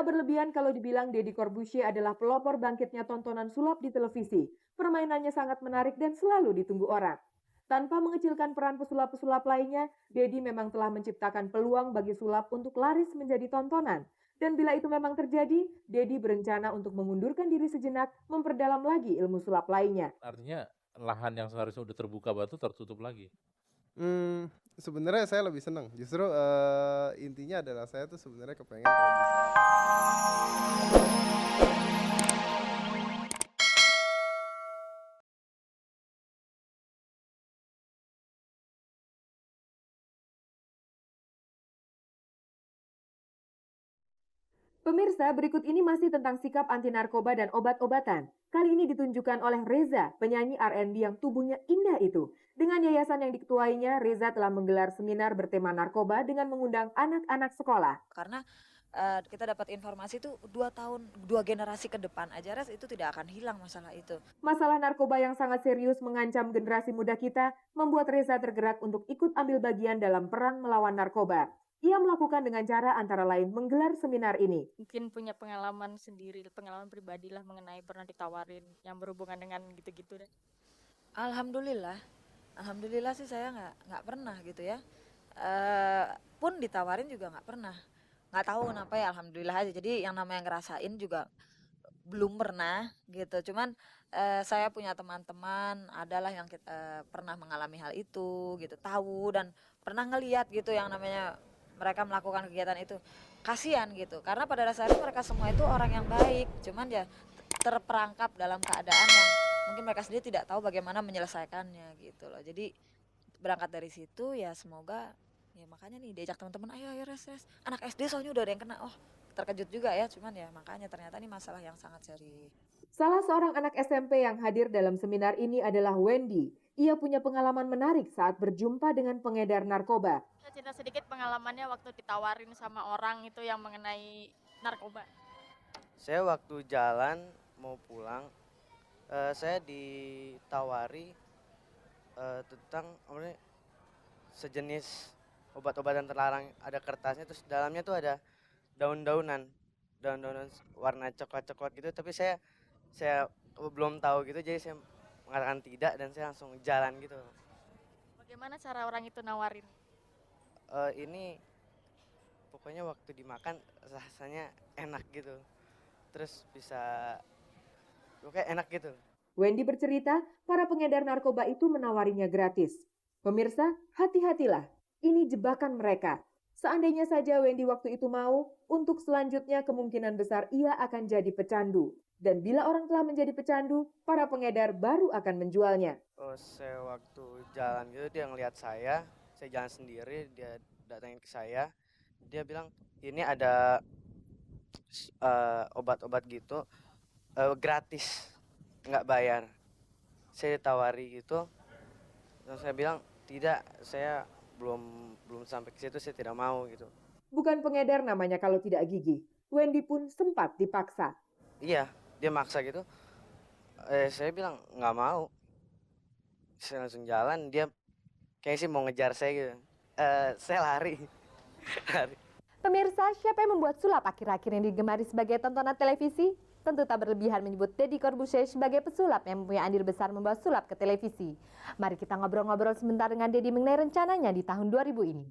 Tak berlebihan kalau dibilang Deddy Corbuzier adalah pelopor bangkitnya tontonan sulap di televisi. Permainannya sangat menarik dan selalu ditunggu orang. Tanpa mengecilkan peran pesulap-pesulap lainnya, Deddy memang telah menciptakan peluang bagi sulap untuk laris menjadi tontonan. Dan bila itu memang terjadi, Deddy berencana untuk mengundurkan diri sejenak, memperdalam lagi ilmu sulap lainnya. Artinya lahan yang seharusnya udah terbuka batu tertutup lagi. Mmm, Sebenarnya saya lebih senang. Justru, intinya adalah saya tuh sebenarnya kepengen kalau bisa. Pemirsa, berikut ini masih tentang sikap anti narkoba dan obat-obatan. Kali ini ditunjukkan oleh Reza, penyanyi R&B yang tubuhnya indah itu. Dengan yayasan yang diketuainya, Reza telah menggelar seminar bertema narkoba dengan mengundang anak-anak sekolah. Karena kita dapat informasi itu 2 tahun, 2 generasi ke depan aja Res, itu tidak akan hilang masalah itu. Masalah narkoba yang sangat serius mengancam generasi muda kita membuat Reza tergerak untuk ikut ambil bagian dalam perang melawan narkoba. Ia melakukan dengan cara antara lain menggelar seminar ini. Mungkin punya pengalaman sendiri, pengalaman pribadi lah mengenai pernah ditawarin yang berhubungan dengan gitu-gitu deh. Alhamdulillah sih saya nggak pernah gitu ya. Pun ditawarin juga nggak pernah. Nggak tahu kenapa ya, alhamdulillah aja. Jadi yang namanya ngerasain juga belum pernah gitu. Cuman saya punya teman-teman adalah yang pernah mengalami hal itu gitu, tahu dan pernah ngeliat gitu yang namanya mereka melakukan kegiatan itu. Kasihan gitu, karena pada dasarnya mereka semua itu orang yang baik, cuman ya terperangkap dalam keadaan yang mungkin mereka sendiri tidak tahu bagaimana menyelesaikannya gitu loh. Jadi berangkat dari situ ya semoga ya, makanya nih diajak teman-teman, ayo res, anak SD soalnya udah ada yang kena. Oh, terkejut juga ya, cuman ya makanya ternyata ini masalah yang sangat serius. Salah seorang anak SMP yang hadir dalam seminar ini adalah Wendy. Ia punya pengalaman menarik saat berjumpa dengan pengedar narkoba. Saya cerita sedikit pengalamannya waktu ditawarin sama orang itu yang mengenai narkoba. Saya waktu jalan mau pulang, saya ditawari tentang sejenis obat-obatan terlarang, ada kertasnya, terus dalamnya tuh ada daun-daunan warna coklat-coklat gitu, tapi saya belum tahu gitu, jadi saya mengatakan tidak dan saya langsung jalan gitu. Bagaimana cara orang itu nawarin? Ini pokoknya waktu dimakan rasanya enak gitu, terus bisa pokoknya enak gitu. Wendy bercerita, para pengedar narkoba itu menawarinya gratis. Pemirsa, hati-hatilah. Ini jebakan mereka. Seandainya saja Wendy waktu itu mau, untuk selanjutnya kemungkinan besar ia akan jadi pecandu. Dan bila orang telah menjadi pecandu, para pengedar baru akan menjualnya. Oh, saya waktu jalan gitu dia ngelihat saya jalan sendiri, dia datangin ke saya, dia bilang ini ada obat-obat gitu gratis, nggak bayar. Saya ditawari gitu, terus saya bilang tidak, saya belum sampai ke situ, saya tidak mau gitu. Bukan pengedar namanya kalau tidak gigih. Wendy pun sempat dipaksa. Iya, dia maksa gitu. Saya bilang nggak mau. Saya langsung jalan, dia kayaknya sih mau ngejar saya gitu. Saya lari. lari. Pemirsa, siapa yang membuat sulap akhir-akhir ini digemari sebagai tontonan televisi? Tentu tak berlebihan menyebut Deddy Corbuzier sebagai pesulap yang mempunyai andil besar membawa sulap ke televisi. Mari kita ngobrol-ngobrol sebentar dengan Deddy mengenai rencananya di tahun 2000 ini.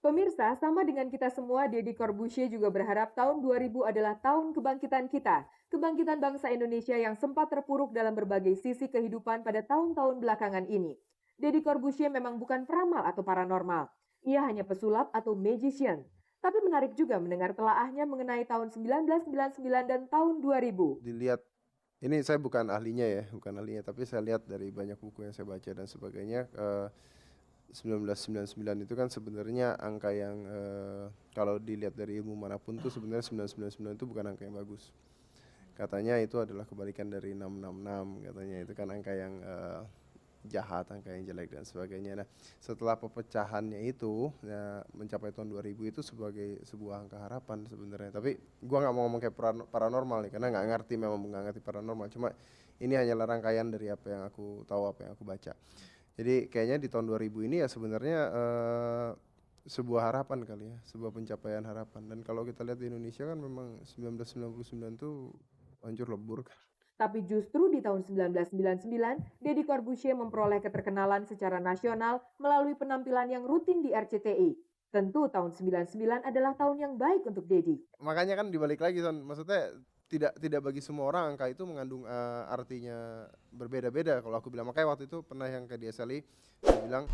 Pemirsa, sama dengan kita semua, Deddy Corbuzier juga berharap tahun 2000 adalah tahun kebangkitan kita. Kebangkitan bangsa Indonesia yang sempat terpuruk dalam berbagai sisi kehidupan pada tahun-tahun belakangan ini. Deddy Corbuzier memang bukan peramal atau paranormal. Ia hanya pesulap atau magician. Tapi menarik juga mendengar telaahnya mengenai tahun 1999 dan tahun 2000. Dilihat, ini saya bukan ahlinya, tapi saya lihat dari banyak buku yang saya baca dan sebagainya. 1999 itu kan sebenarnya angka yang kalau dilihat dari ilmu manapun tuh sebenarnya 999 itu bukan angka yang bagus. Katanya itu adalah kebalikan dari 666, katanya itu kan angka yang jahat, angka yang jelek dan sebagainya. Nah, setelah pepecahannya itu mencapai tahun 2000 itu sebagai sebuah angka harapan sebenarnya. Tapi gua nggak mau ngomong kayak paranormal nih, karena nggak ngerti paranormal. Cuma ini hanyalah rangkaian dari apa yang aku tahu, apa yang aku baca. Jadi kayaknya di tahun 2000 ini ya sebenarnya sebuah harapan kali ya, sebuah pencapaian harapan. Dan kalau kita lihat di Indonesia kan memang 1999 tuh hancur lebur kan. Tapi justru di tahun 1999, Deddy Corbuzier memperoleh keterkenalan secara nasional melalui penampilan yang rutin di RCTI. Tentu tahun 99 adalah tahun yang baik untuk Deddy. Makanya kan dibalik lagi Son, maksudnya tidak bagi semua orang angka itu mengandung artinya berbeda-beda kalau aku bilang. Makanya waktu itu pernah yang ke DSLI saya bilang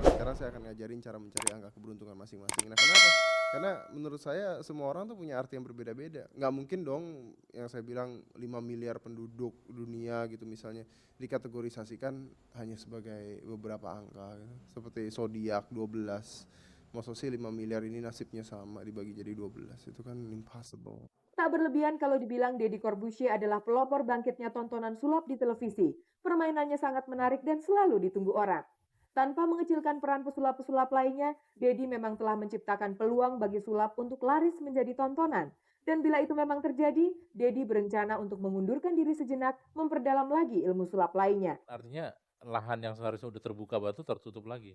sekarang saya akan ngajarin cara mencari angka keberuntungan masing-masing. Nah kenapa? Karena menurut saya semua orang tuh punya arti yang berbeda-beda. Nggak mungkin dong yang saya bilang 5 miliar penduduk dunia gitu misalnya dikategorisasikan hanya sebagai beberapa angka gitu. Seperti zodiak 12. Maksud sih 5 miliar ini nasibnya sama dibagi jadi 12, itu kan impossible. Tak berlebihan kalau dibilang Deddy Corbuzier adalah pelopor bangkitnya tontonan sulap di televisi. Permainannya sangat menarik dan selalu ditunggu orang. Tanpa mengecilkan peran pesulap-pesulap lainnya, Deddy memang telah menciptakan peluang bagi sulap untuk laris menjadi tontonan. Dan bila itu memang terjadi, Deddy berencana untuk mengundurkan diri sejenak, memperdalam lagi ilmu sulap lainnya. Artinya lahan yang seharusnya udah terbuka batu tertutup lagi.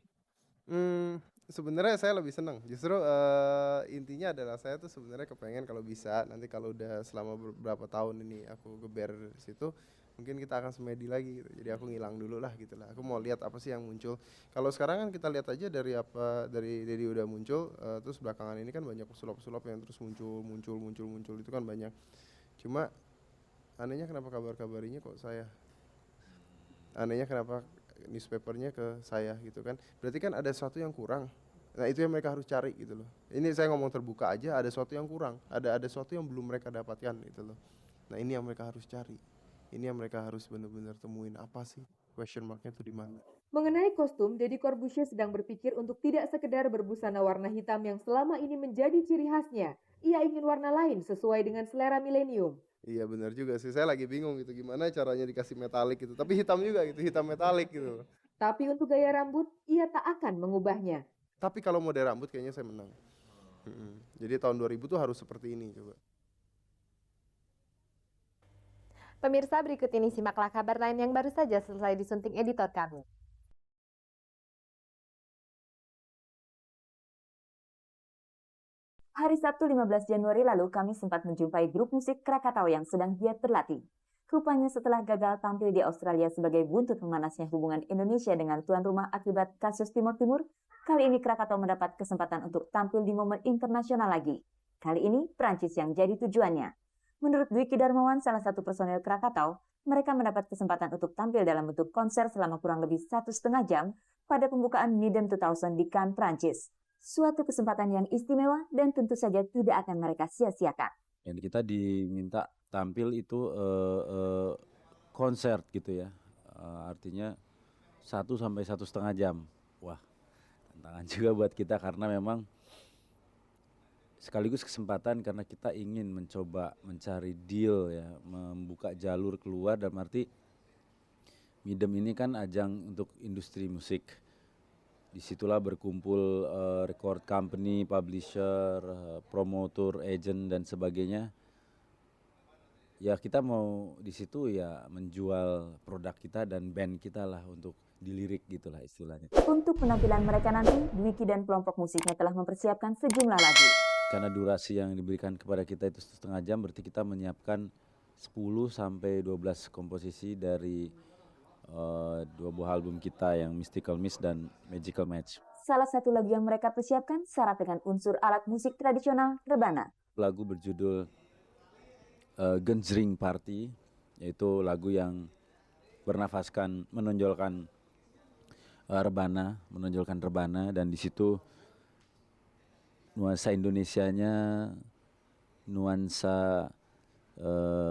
Sebenarnya saya lebih senang. Justru intinya adalah saya tuh sebenarnya kepengen kalau bisa nanti kalau udah selama beberapa tahun ini aku geber situ, mungkin kita akan semedi lagi gitu. Jadi aku ngilang dulu lah gitu lah. Aku mau lihat apa sih yang muncul. Kalau sekarang kan kita lihat aja dari Deddy udah muncul, terus belakangan ini kan banyak pesulap-pesulap yang terus muncul itu kan banyak. Cuma anehnya kenapa kabar-kabarinya kok saya? Anehnya kenapa newspapernya ke saya gitu kan, berarti kan ada sesuatu yang kurang. Nah itu yang mereka harus cari gitu loh. Ini saya ngomong terbuka aja, ada sesuatu yang kurang, ada sesuatu yang belum mereka dapatkan gitu loh. Nah ini yang mereka harus cari, ini yang mereka harus benar-benar temuin, apa sih question marknya tuh di mana. Mengenai kostum, Deddy Corbuzier sedang berpikir untuk tidak sekedar berbusana warna hitam yang selama ini menjadi ciri khasnya. Ia ingin warna lain sesuai dengan selera milenium. Iya benar juga sih, saya lagi bingung gitu gimana caranya dikasih metalik gitu, tapi hitam juga gitu, hitam metalik gitu. Tapi untuk gaya rambut, ia tak akan mengubahnya. Tapi kalau model rambut kayaknya saya menang. Jadi tahun 2000 tuh harus seperti ini coba. Pemirsa, berikut ini simaklah kabar lain yang baru saja selesai disunting editor kami. Hari Sabtu 15 Januari lalu kami sempat menjumpai grup musik Krakatau yang sedang giat berlatih. Rupanya setelah gagal tampil di Australia sebagai buntut memanasnya hubungan Indonesia dengan tuan rumah akibat kasus Timur Timur, kali ini Krakatau mendapat kesempatan untuk tampil di momen internasional lagi. Kali ini Prancis yang jadi tujuannya. Menurut Dwiki Darmawan, salah satu personel Krakatau, mereka mendapat kesempatan untuk tampil dalam bentuk konser selama kurang lebih 1,5 jam pada pembukaan Midem 2000 di Cannes, Prancis. Suatu kesempatan yang istimewa dan tentu saja tidak akan mereka sia-siakan. Dan kita diminta tampil itu konser gitu ya, artinya 1 sampai 1,5 jam. Wah, tantangan juga buat kita karena memang sekaligus kesempatan karena kita ingin mencoba mencari deal ya, membuka jalur keluar dalam arti Midem ini kan ajang untuk industri musik. Disitulah berkumpul record company, publisher, promotor, agent dan sebagainya. Ya kita mau di situ ya menjual produk kita dan band kita lah untuk dilirik gitulah istilahnya. Untuk penampilan mereka nanti, Dwiki dan kelompok musiknya telah mempersiapkan sejumlah lagu. Karena durasi yang diberikan kepada kita itu 1,5 jam, berarti kita menyiapkan 10 sampai 12 komposisi dari 2 buah album kita yang Mystical Miss dan Magical Match. Salah satu lagu yang mereka persiapkan syarat dengan unsur alat musik tradisional rebana. Lagu berjudul Genzring Party, yaitu lagu yang bernafaskan, menonjolkan rebana, dan di situ nuansa Indonesianya, nuansa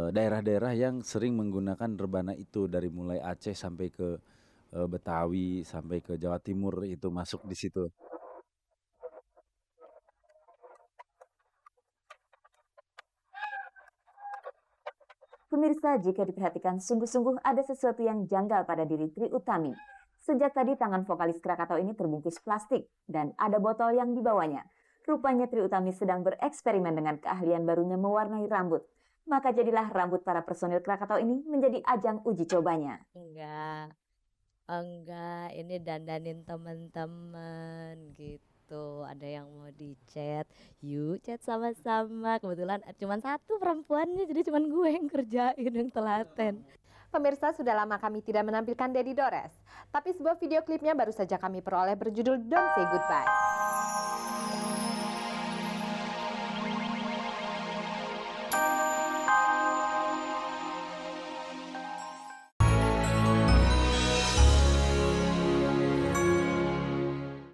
daerah-daerah yang sering menggunakan rebana itu dari mulai Aceh sampai ke Betawi sampai ke Jawa Timur itu masuk di situ. Pemirsa, jika diperhatikan sungguh-sungguh ada sesuatu yang janggal pada diri Trie Utami. Sejak tadi tangan vokalis Krakatau ini terbungkus plastik dan ada botol yang dibawanya. Rupanya Trie Utami sedang bereksperimen dengan keahlian barunya mewarnai rambut. Maka jadilah rambut para personil Krakatau ini menjadi ajang uji cobanya. Enggak, ini dandanin teman-teman gitu. gitu. Ada yang mau di chat, yuk chat sama-sama. Kebetulan cuman satu perempuannya, jadi cuman gue yang kerjain, yang telaten. Pemirsa, sudah lama kami tidak menampilkan Dedi Dores. Tapi sebuah video klipnya baru saja kami peroleh berjudul Don't Say Goodbye.